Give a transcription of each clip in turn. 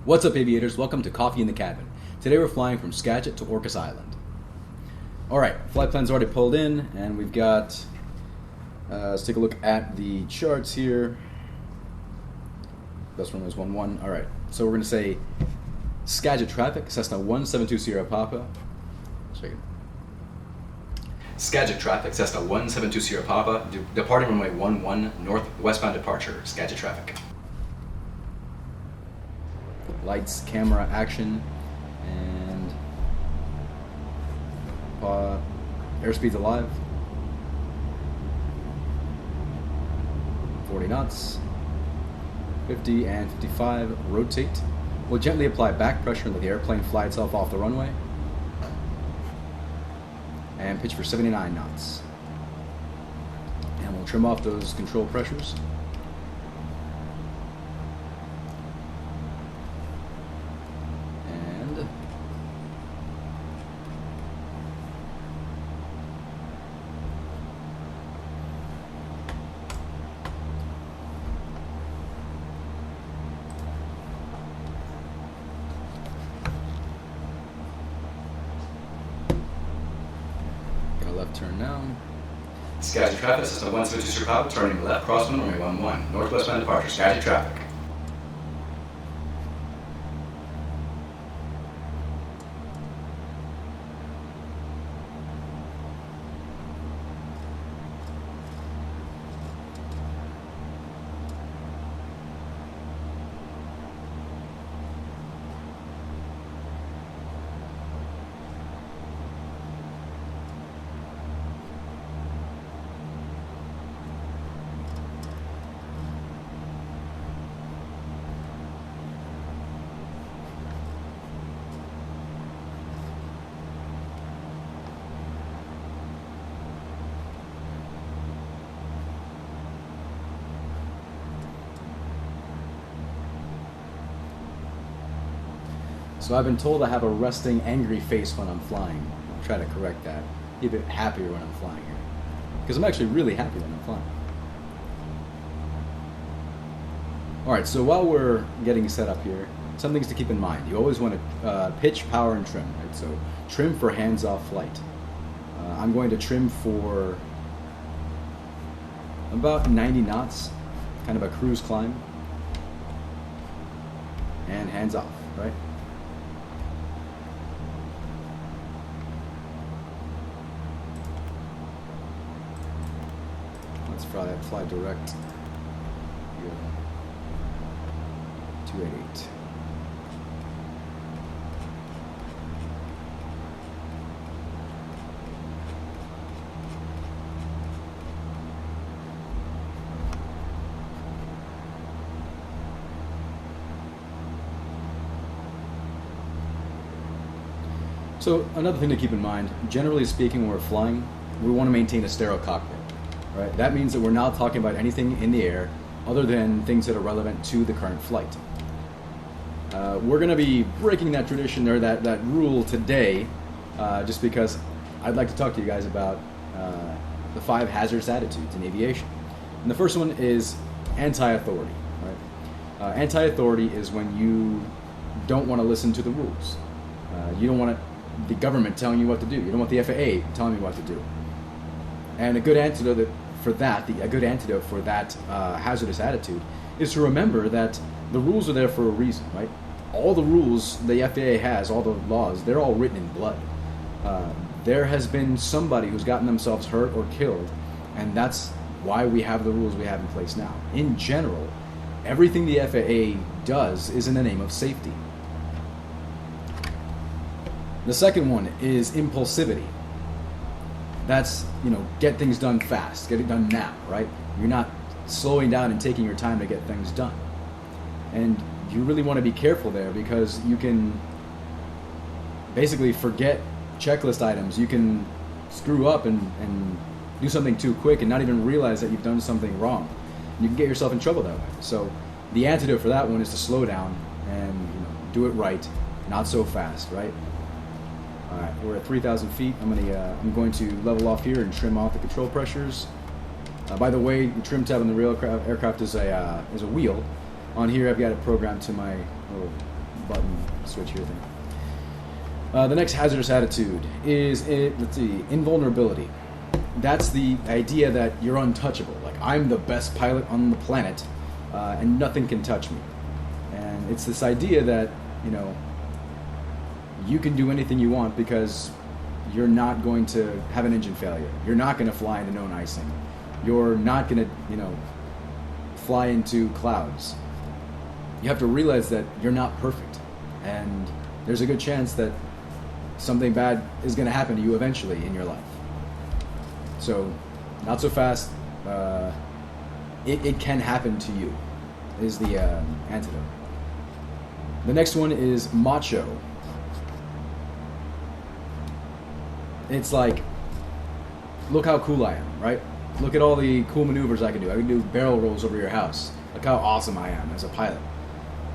What's up, aviators? Welcome to Coffee in the Cabin. Today we're flying from Skagit to Orcas Island. Alright, flight plan's already pulled in, and we've got... let's take a look at the charts here. Best one was 1-1. Alright, so we're going to say Skagit traffic, Cessna 1720 Sierra Papa. Skagit traffic, Cessna 1720 Sierra Papa, departing runway 11, westbound departure, Skagit traffic. Lights, camera, action, and airspeed's alive. 40 knots, 50 and 55, rotate. We'll gently apply back pressure and let the airplane fly itself off the runway. And pitch for 79 knots. And we'll trim off those control pressures. Left turn now. Skagit traffic, Cessna 172 Sierra Papa, turning left, crosswind, runway 11, northwestbound departure, Skagit traffic. So I've been told I have a resting, angry face when I'm flying. I'll try to correct that. Be a bit happier when I'm flying here. Because I'm actually really happy when I'm flying. Alright, so while we're getting set up here, some things to keep in mind. You always want to pitch, power, and trim. Right? So trim for hands-off flight. I'm going to trim for about 90 knots, kind of a cruise climb. And hands off, right? Let's fly direct. 288. So another thing to keep in mind, generally speaking, when we're flying, we want to maintain a sterile cockpit. Right? That means that we're not talking about anything in the air other than things that are relevant to the current flight. We're going to be breaking that tradition or that rule today just because I'd like to talk to you guys about the 5 hazardous attitudes in aviation. And the first one is anti-authority. Right? Anti-authority is when you don't want to listen to the rules. You don't want the government telling you what to do. You don't want the FAA telling you what to do. And a good antidote for that, hazardous attitude, is to remember that the rules are there for a reason, right? All the rules the FAA has, all the laws, they're all written in blood. There has been somebody who's gotten themselves hurt or killed, and that's why we have the rules we have in place now. In general, everything the FAA does is in the name of safety. The second one is impulsivity. That's, get things done fast, get it done now, right? You're not slowing down and taking your time to get things done. And you really want to be careful there because you can basically forget checklist items. You can screw up and do something too quick and not even realize that you've done something wrong. You can get yourself in trouble that way. So the antidote for that one is to slow down and do it right, not so fast, right? All right, we're at 3,000 feet. I'm going to level off here and trim off the control pressures. By the way, the trim tab on the real aircraft is a wheel. On here, I've got it programmed to my little button switch here thing. The next hazardous attitude is, invulnerability. That's the idea that you're untouchable. Like, I'm the best pilot on the planet, and nothing can touch me. And it's this idea that, you can do anything you want because you're not going to have an engine failure. You're not going to fly into known icing. You're not going to, fly into clouds. You have to realize that you're not perfect. And there's a good chance that something bad is going to happen to you eventually in your life. So, not so fast. It can happen to you, is the antidote. The next one is macho. It's like, look how cool I am, right? Look at all the cool maneuvers I can do. I can do barrel rolls over your house. Look how awesome I am as a pilot.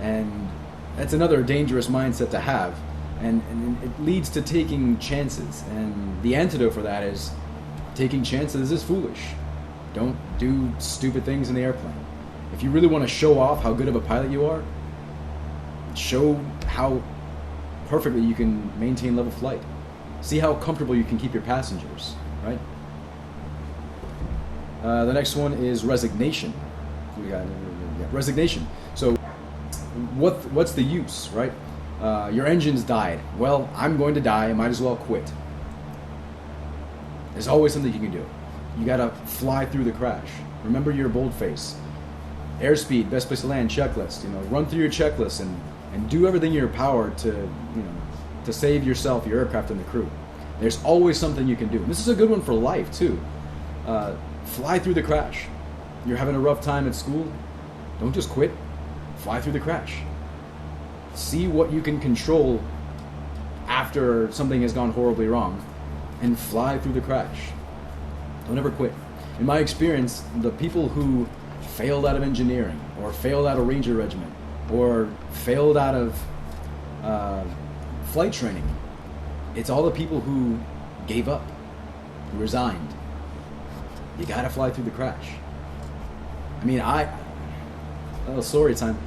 And that's another dangerous mindset to have. And it leads to taking chances. And the antidote for that is taking chances is foolish. Don't do stupid things in the airplane. If you really want to show off how good of a pilot you are, show how perfectly you can maintain level flight. See how comfortable you can keep your passengers, right? The next one is resignation. We got resignation. So, what's the use, right? Your engine's died. Well, I'm going to die. I might as well quit. There's always something you can do. You gotta fly through the crash. Remember your boldface. Airspeed, best place to land, checklist. Run through your checklist and do everything in your power to save yourself, your aircraft, and the crew. There's always something you can do. And this is a good one for life too. Fly through the crash. You're having a rough time at school? Don't just quit. Fly through the crash. See what you can control after something has gone horribly wrong, and fly through the crash. Don't ever quit. In my experience, the people who failed out of engineering, or failed out of Ranger Regiment, or failed out of flight training, it's all the people who gave up, who resigned. You gotta fly through the crash. I mean, story time.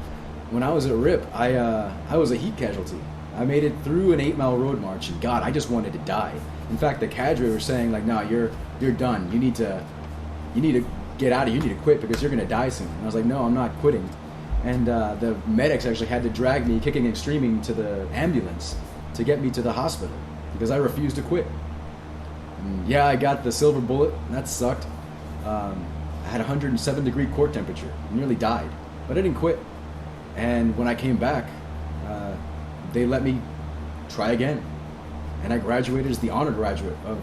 When I was at RIP, I was a heat casualty. I made it through an 8-mile road march, and God, I just wanted to die. In fact, the cadre were saying, like, no, you're done. You need to get out of here. You need to quit because you're gonna die soon. And I was like, no, I'm not quitting. And the medics actually had to drag me, kicking and screaming, to the ambulance to get me to the hospital because I refused to quit. And yeah, I got the silver bullet. And that sucked. I had 107-degree core temperature. I nearly died, but I didn't quit. And when I came back, they let me try again. And I graduated as the honor graduate of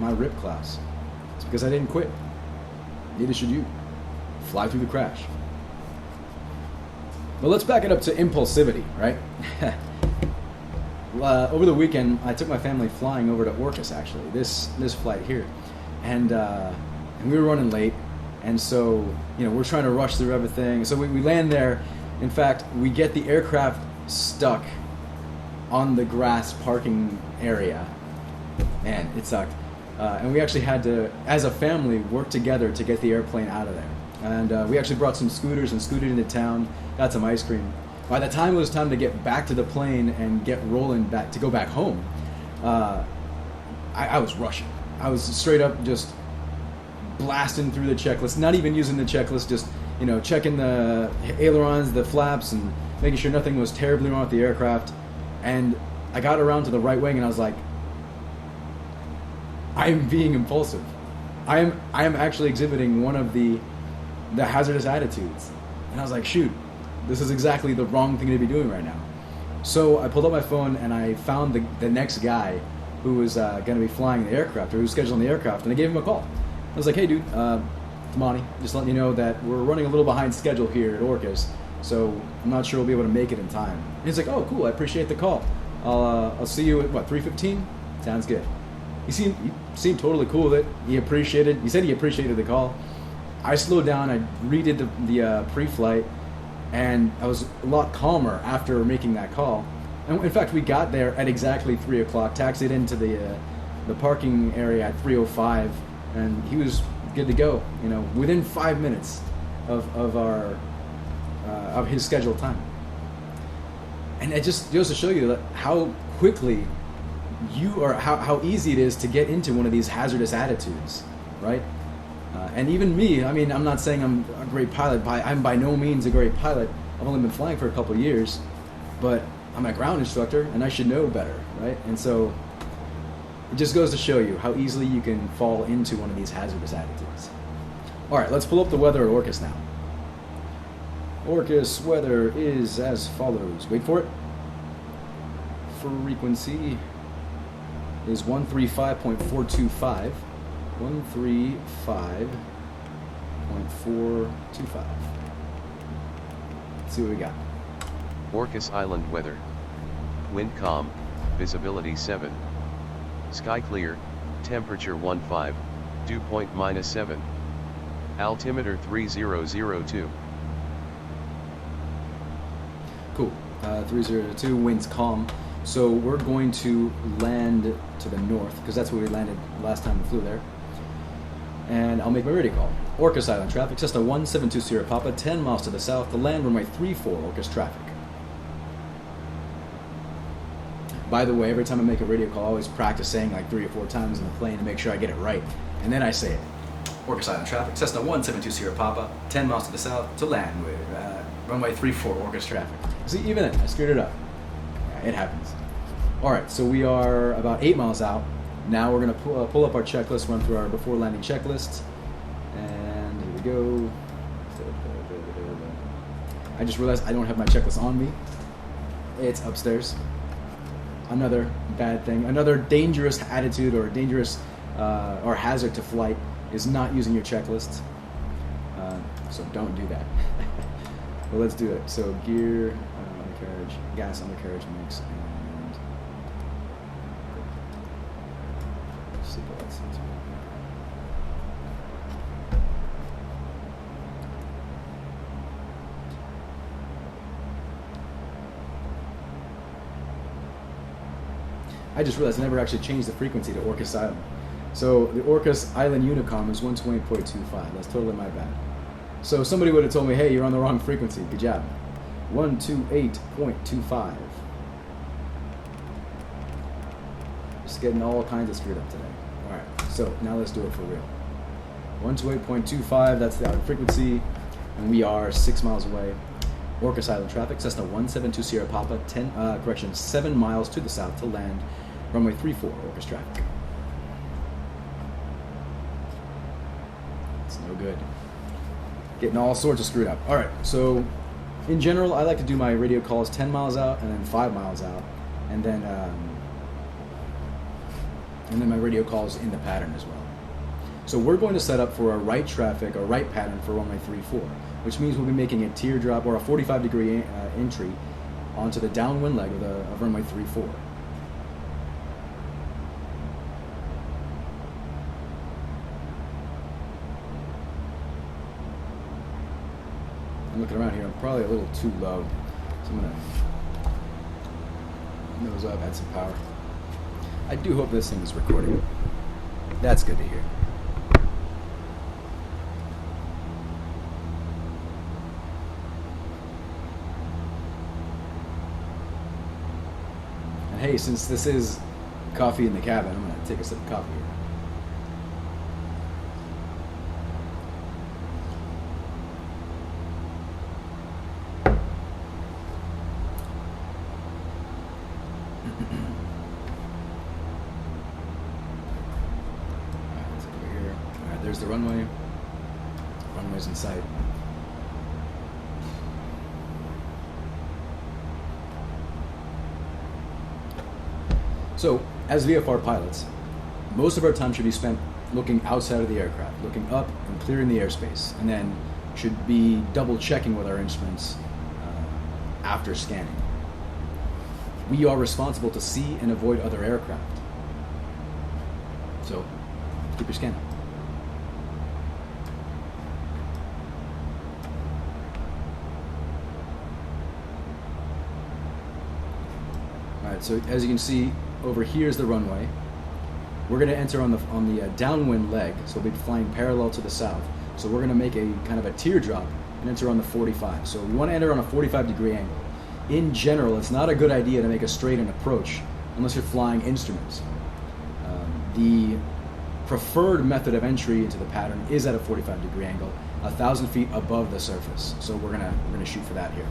my RIP class. It's because I didn't quit. Neither should you. Fly through the crash. But let's back it up to impulsivity, right? Over the weekend, I took my family flying over to Orcas, actually, this flight here. And we were running late. And so, we're trying to rush through everything. So we land there. In fact, we get the aircraft stuck on the grass parking area. Man, it sucked. And we actually had to, as a family, work together to get the airplane out of there. And we actually brought some scooters and scooted into town, got some ice cream. By the time it was time to get back to the plane and get rolling back to go back home, I was rushing. I was straight up just blasting through the checklist, not even using the checklist, just checking the ailerons, the flaps, and making sure nothing was terribly wrong with the aircraft. And I got around to the right wing, and I was like, I am being impulsive. I am actually exhibiting one of the hazardous attitudes. And I was like, shoot, this is exactly the wrong thing to be doing right now. So I pulled up my phone and I found the next guy who was going to be flying the aircraft, or who was scheduled on the aircraft, and I gave him a call. I was like, hey dude, it's Monty, just letting you know that we're running a little behind schedule here at Orcas, so I'm not sure we'll be able to make it in time. And he's like, oh cool, I appreciate the call. I'll see you at 3:15? Sounds good. He seemed totally cool with it. He said he appreciated the call. I slowed down, I redid the pre-flight, and I was a lot calmer after making that call. And in fact, we got there at exactly 3 o'clock, taxied into the parking area at 3:05, and he was good to go. Within 5 minutes of his scheduled time. And it just goes to show you that how quickly how easy it is to get into one of these hazardous attitudes, right? And even me, I mean, I'm not saying I'm a great pilot. I'm by no means a great pilot. I've only been flying for a couple of years, but I'm a ground instructor, and I should know better, right? And so it just goes to show you how easily you can fall into one of these hazardous attitudes. All right, let's pull up the weather at Orcas now. Orcas weather is as follows. Wait for it. Frequency is 135.425. 135.425. Let's see what we got. Orcas Island weather. Wind calm, visibility 7. Sky clear, temperature 15, dew point -7. Altimeter 3002. Cool. 3002, winds calm. So we're going to land to the north, because that's where we landed last time we flew there. And I'll make my radio call. Orcas Island traffic, Cessna 172 Sierra Papa, 10 miles to the south, to land runway 34, Orcas traffic. By the way, every time I make a radio call, I always practice saying like 3 or 4 times in the plane to make sure I get it right. And then I say it. Orcas Island traffic, Cessna 172 Sierra Papa, 10 miles to the south, to land with runway 34, Orcas traffic. See, even then, I screwed it up. Yeah, it happens. All right, so we are about 8 miles out. Now we're going to pull up our checklist, run through our before landing checklist. And here we go. I just realized I don't have my checklist on me. It's upstairs. Another bad thing, another dangerous attitude or dangerous or hazard to flight is not using your checklist. So don't do that. But let's do it. So gear, undercarriage, gas, undercarriage mix, and seatbelts. I just realized I never actually changed the frequency to Orcas Island. So the Orcas Island Unicom is 128.25. That's totally my bad. So somebody would have told me, hey, you're on the wrong frequency. Good job. 128.25. Just getting all kinds of screwed up today. All right, so now let's do it for real. 128.25, that's the outer frequency, and we are 6 miles away. Orcas Island traffic, Cessna 172 Sierra Papa, 7 miles to the south to land, runway 34, Orcas traffic. It's no good. Getting all sorts of screwed up. All right, so in general, I like to do my radio calls 10 miles out and then 5 miles out, and then my radio calls in the pattern as well. So we're going to set up for a right traffic, or right pattern for runway 34, which means we'll be making a teardrop or a 45-degree entry onto the downwind leg of runway 34. I'm looking around here, I'm probably a little too low, so I'm going to nose up, add some power. I do hope this thing is recording. That's good to hear. And hey, since this is coffee in the cabin, I'm going to take a sip of coffee here. There's the runway. Runway's in sight. So, as VFR pilots, most of our time should be spent looking outside of the aircraft, looking up and clearing the airspace, and then should be double checking with our instruments after scanning. We are responsible to see and avoid other aircraft. So, keep your scanning. So as you can see, over here is the runway. We're going to enter on the downwind leg, so we'll be flying parallel to the south. So we're going to make a kind of a teardrop and enter on the 45. So we want to enter on a 45-degree angle. in general, it's not a good idea to make a straight-in approach unless you're flying instruments. The preferred method of entry into the pattern is at a 45-degree angle, 1,000 feet above the surface. So we're gonna shoot for that here.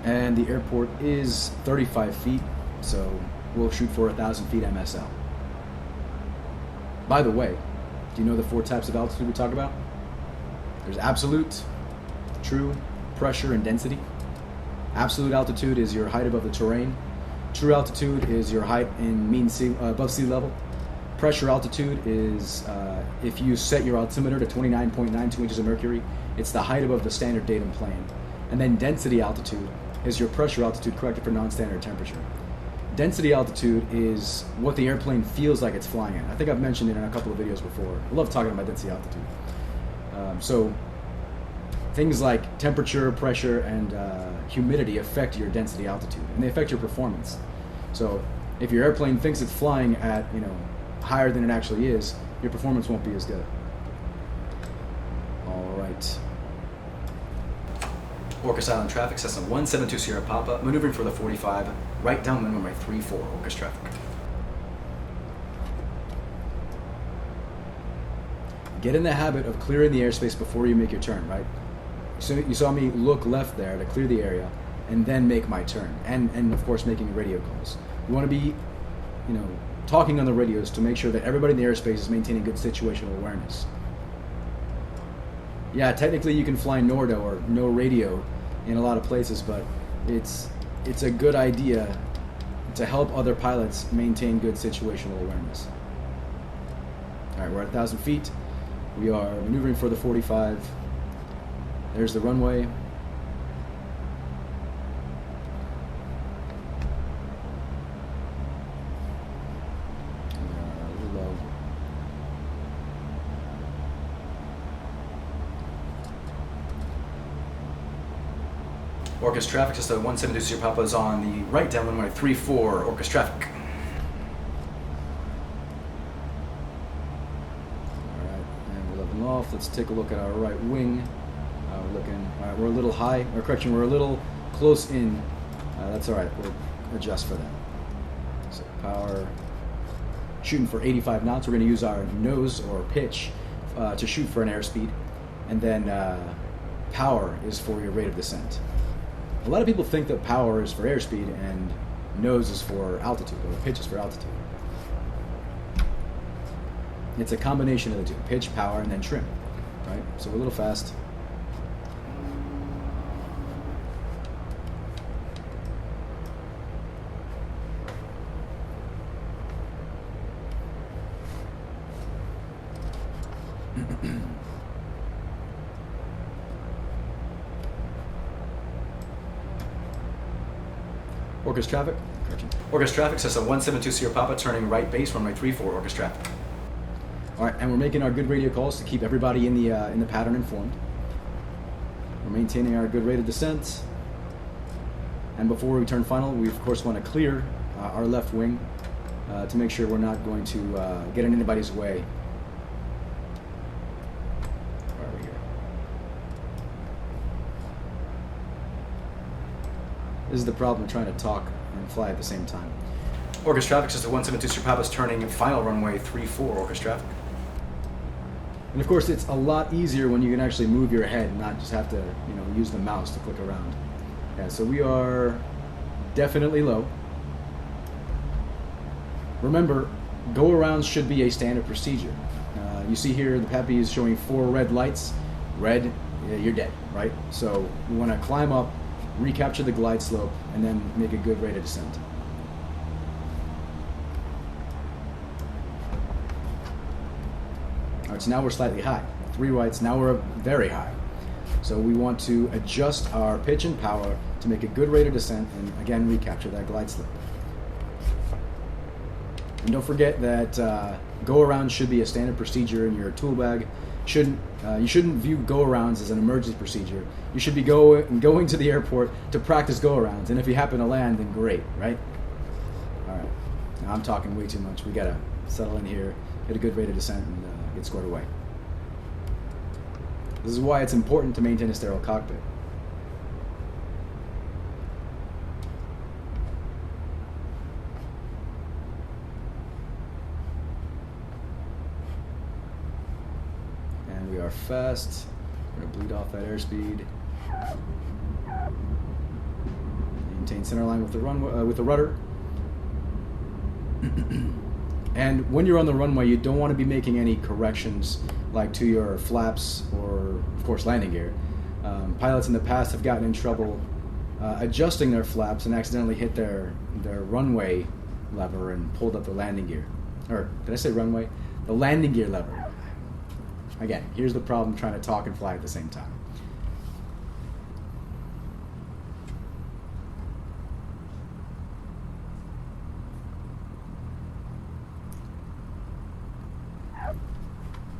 And the airport is 35 feet, so we'll shoot for 1,000 feet MSL. By the way, do you know the 4 types of altitude we talk about? There's absolute, true, pressure, and density. Absolute altitude is your height above the terrain. True altitude is your height in above sea level. Pressure altitude is if you set your altimeter to 29.92 inches of mercury, it's the height above the standard datum plane. And then density altitude is your pressure altitude corrected for non-standard temperature. Density altitude is what the airplane feels like it's flying at. I think I've mentioned it in a couple of videos before. I love talking about density altitude. So things like temperature, pressure, and humidity affect your density altitude, and they affect your performance. So if your airplane thinks it's flying at higher than it actually is, your performance won't be as good. All right. Orcas Island traffic, Cessna 172 Sierra Papa, maneuvering for the 45, right downwind runway 34, Orcas traffic. Get in the habit of clearing the airspace before you make your turn, right? So you saw me look left there to clear the area and then make my turn, and of course making radio calls. You want to be, talking on the radios to make sure that everybody in the airspace is maintaining good situational awareness. Yeah, technically you can fly Nordo or no radio in a lot of places, but it's a good idea to help other pilots maintain good situational awareness. All right, we're at 1,000 feet. We are maneuvering for the 45. There's the runway. A little low. Orcas traffic, just a 172 Sierra Papa is on the right downwind runway 34, Orcas traffic. Off. Let's take a look at our right wing. We're a little high, or correction, we're a little close in. That's all right, we'll adjust for that. So power, shooting for 85 knots. We're going to use our nose or pitch to shoot for an airspeed, and then power is for your rate of descent. A lot of people think that power is for airspeed and nose is for altitude, or pitch is for altitude. It's a combination of the two, pitch, power, and then trim, right? So we're a little fast. Orcas traffic, correction. Orcas traffic, Cessna 172 Sierra Papa, turning right base, runway 34, Orcas traffic. All right, and we're making our good radio calls to keep everybody in the pattern informed. We're maintaining our good rate of descent. And before we turn final, we of course want to clear our left wing to make sure we're not going to get in anybody's way. Where are we here? This is the problem of trying to talk and fly at the same time. Orcas traffic, just a 172 Sierra Papa's turning final runway 34, Orcas traffic. And of course, it's a lot easier when you can actually move your head and not just have to, use the mouse to click around. Yeah, so we are definitely low. Remember, go-arounds should be a standard procedure. You see here, the Pappy is showing 4 red lights. Red, you're dead, right? So we want to climb up, recapture the glide slope, and then make a good rate of descent. All right, so now we're slightly high. 3 rights, now we're very high. So we want to adjust our pitch and power to make a good rate of descent and again recapture that glide slope. And don't forget that go-around should be a standard procedure in your tool bag. You shouldn't view go-arounds as an emergency procedure. You should be going to the airport to practice go-arounds, and if you happen to land, then great, right? All right, now I'm talking way too much. We gotta settle in here, get a good rate of descent, and get squared away. This is why it's important to maintain a sterile cockpit. are fast. We're going to bleed off that airspeed. Maintain center line with the runway, with the rudder. And when you're on the runway, you don't want to be making any corrections like to your flaps or, of course, landing gear. Pilots in the past have gotten in trouble adjusting their flaps and accidentally hit their runway lever and pulled up the landing gear. Or, did I say runway? The landing gear lever. Again, here's the problem trying to talk and fly at the same time.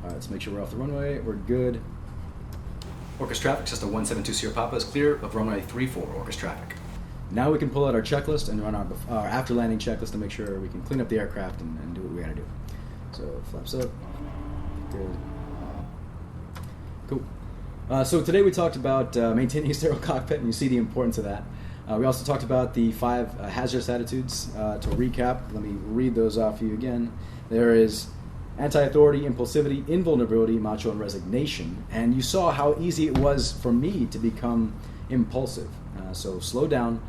Alright, let's make sure we're off the runway. We're good. Orcas traffic, just a 172 Sierra Papa is clear of runway 34, Orcas traffic. Now we can pull out our checklist and run our after landing checklist to make sure we can clean up the aircraft and do what we gotta do. So flaps up. Good. Cool. So today we talked about maintaining a sterile cockpit, and you see the importance of that. We also talked about the 5 hazardous attitudes. To recap, let me read those off for you again. There is anti-authority, impulsivity, invulnerability, macho, and resignation. And you saw how easy it was for me to become impulsive. So slow down,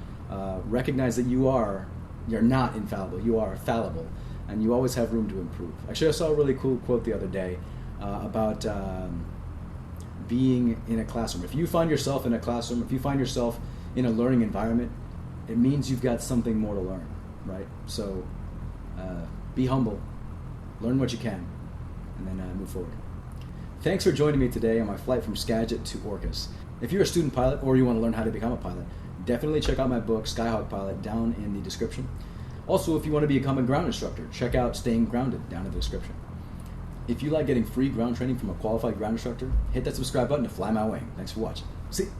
recognize that you're not infallible, you are fallible, and you always have room to improve. Actually, I saw a really cool quote the other day about being in a classroom. If you find yourself in a classroom, if you find yourself in a learning environment, it means you've got something more to learn, right? So be humble, learn what you can, and then move forward. Thanks for joining me today on my flight from Skagit to Orcas. If you're a student pilot or you want to learn how to become a pilot, definitely check out my book, Skyhawk Pilot, down in the description. Also, if you want to become a ground instructor, check out Staying Grounded down in the description. If you like getting free ground training from a qualified ground instructor, hit that subscribe button to fly my wing. Thanks for watching. See you.